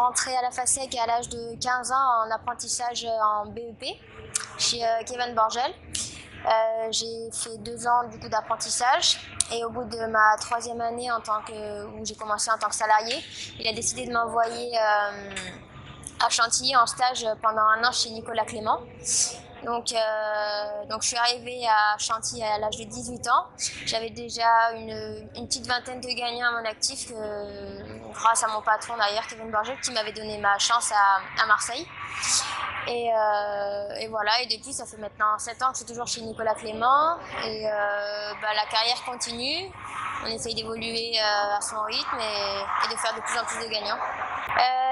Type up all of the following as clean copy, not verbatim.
rentré à la FASEG à l'âge de 15 ans en apprentissage en BEP chez Kevin Borgel. J'ai fait 2 ans du coup d'apprentissage et au bout de ma 3e année où j'ai commencé en tant que salarié, il a décidé de m'envoyer à Chantilly en stage pendant 1 an chez Nicolas Clément. Donc je suis arrivée à Chantilly à l'âge de 18 ans. J'avais déjà une petite vingtaine de gagnants à mon actif grâce à mon patron d'ailleurs, Kevin Borgel, qui m'avait donné ma chance à Marseille. Et voilà, et depuis ça fait maintenant 7 ans que je suis toujours chez Nicolas Clément et la carrière continue. On essaye d'évoluer à son rythme et de faire de plus en plus de gagnants.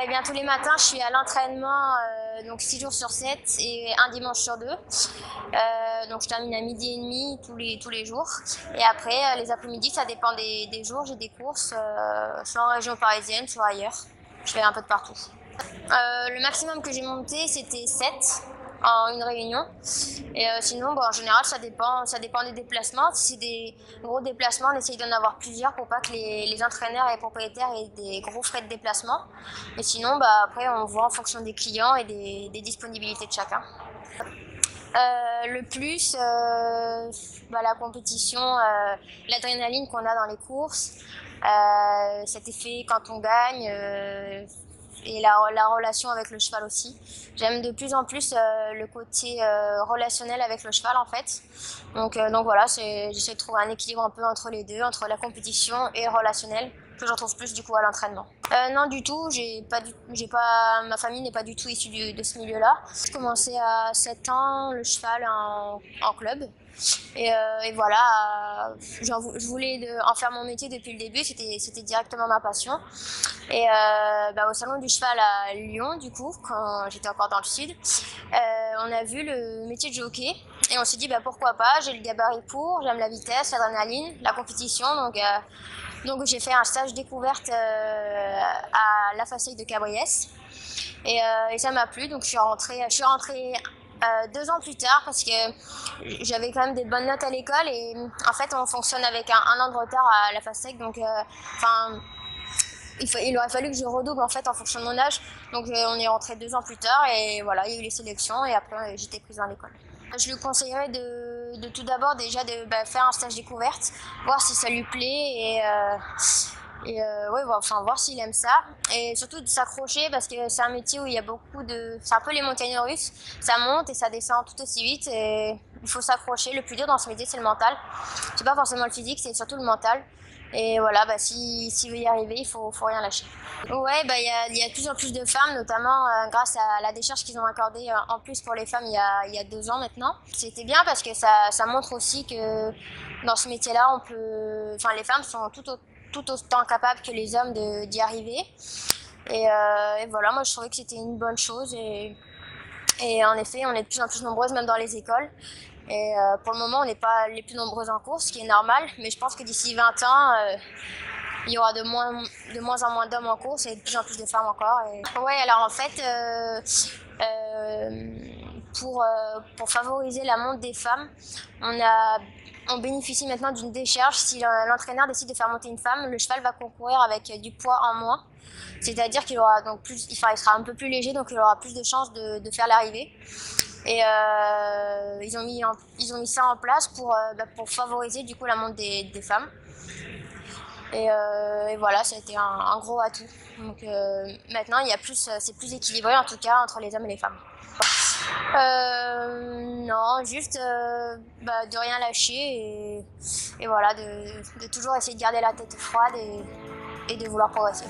Et bien tous les matins je suis à l'entraînement donc 6 jours sur 7 et un dimanche sur 2. Donc je termine à 12h30 tous les jours. Et après les après-midi ça dépend des jours, j'ai des courses soit en région parisienne soit ailleurs. Je fais un peu de partout. Le maximum que j'ai monté c'était 7 en une réunion et sinon en général ça dépend des déplacements. Si c'est des gros déplacements on essaye d'en avoir plusieurs pour pas que les entraîneurs et les propriétaires aient des gros frais de déplacement, et sinon après on voit en fonction des clients et des disponibilités de chacun. Le plus la compétition, l'adrénaline qu'on a dans les courses, cet effet quand on gagne, et la relation avec le cheval aussi. J'aime de plus en plus le côté relationnel avec le cheval en fait. Donc voilà, j'essaie de trouver un équilibre un peu entre les deux, entre la compétition et le relationnel, que je retrouve plus du coup à l'entraînement. Non du tout, ma famille n'est pas du tout issue de ce milieu-là. J'ai commencé à 7 ans le cheval en club. Et voilà, je voulais en faire mon métier depuis le début, c'était directement ma passion. Et au salon du cheval à Lyon, du coup, quand j'étais encore dans le sud, on a vu le métier de jockey et on s'est dit pourquoi pas, j'ai le gabarit pour, j'aime la vitesse, l'adrénaline, la compétition, donc j'ai fait un stage découverte à la FASEG de Cabriès et ça m'a plu, donc je suis rentrée 2 ans plus tard parce que j'avais quand même des bonnes notes à l'école et en fait on fonctionne avec un an de retard à la FASEG, donc il aurait fallu que je redouble en fait en fonction de mon âge, donc on est rentré 2 ans plus tard et voilà, il y a eu les sélections et après j'étais prise dans l'école. Je lui conseillerais de tout d'abord déjà de faire un stage découverte, voir si ça lui plaît voir s'il aime ça et surtout de s'accrocher parce que c'est un métier où il y a c'est un peu les montagnes russes, ça monte et ça descend tout aussi vite et il faut s'accrocher. Le plus dur dans ce métier c'est le mental, c'est pas forcément le physique, c'est surtout le mental. Et voilà, s'il veut y arriver, il faut rien lâcher. Ouais, il y a de plus en plus de femmes, notamment grâce à la décharge qu'ils ont accordée en plus pour les femmes il y a 2 ans maintenant. C'était bien parce que ça montre aussi que dans ce métier-là, les femmes sont tout autant capables que les hommes d'y arriver. Et voilà, moi je trouvais que c'était une bonne chose et en effet, on est de plus en plus nombreuses, même dans les écoles. Et pour le moment, on n'est pas les plus nombreuses en course, ce qui est normal, mais je pense que d'ici 20 ans, il y aura de moins en moins d'hommes en course et de plus en plus de femmes encore. Ouais, alors en fait, pour favoriser la monte des femmes, on bénéficie maintenant d'une décharge. Si l'entraîneur décide de faire monter une femme, le cheval va concourir avec du poids en moins. C'est-à-dire qu'il aura donc il sera un peu plus léger, donc il aura plus de chances de faire l'arrivée. Et ils ont mis ça en place pour favoriser du coup la monte des femmes. Et voilà, ça a été un gros atout. Donc maintenant, c'est plus équilibré en tout cas entre les hommes et les femmes. Non, juste de rien lâcher et voilà, de toujours essayer de garder la tête froide et de vouloir progresser.